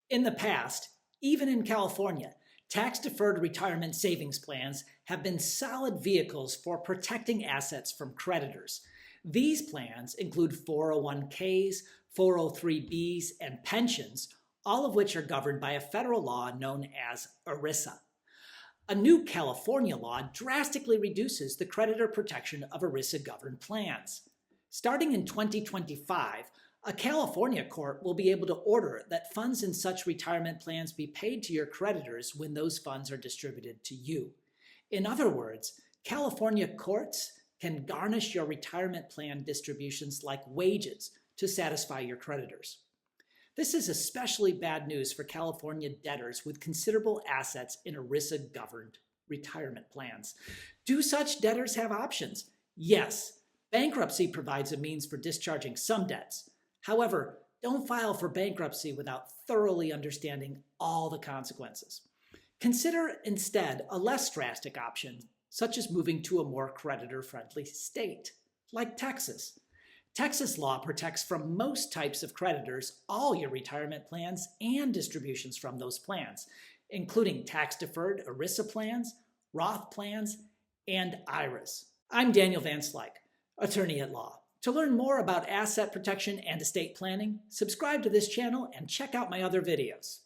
In the past, even in California, tax-deferred retirement savings plans have been solid vehicles for protecting assets from creditors. These plans include 401ks, 403bs, and pensions, all of which are governed by a federal law known as ERISA. A new California law drastically reduces the creditor protection of ERISA-governed plans. Starting in 2025, a California court will be able to order that funds in such retirement plans be paid to your creditors when those funds are distributed to you. In other words, California courts can garnish your retirement plan distributions like wages to satisfy your creditors. This is especially bad news for California debtors with considerable assets in ERISA-governed retirement plans. Do such debtors have options? Yes. Bankruptcy provides a means for discharging some debts. However, don't file for bankruptcy without thoroughly understanding all the consequences. Consider instead a less drastic option, such as moving to a more creditor-friendly state, like Texas. Texas law protects from most types of creditors all your retirement plans and distributions from those plans, including tax-deferred ERISA plans, Roth plans, and IRAs. I'm Daniel Van Slyke, attorney at law. To learn more about asset protection and estate planning, subscribe to this channel and check out my other videos.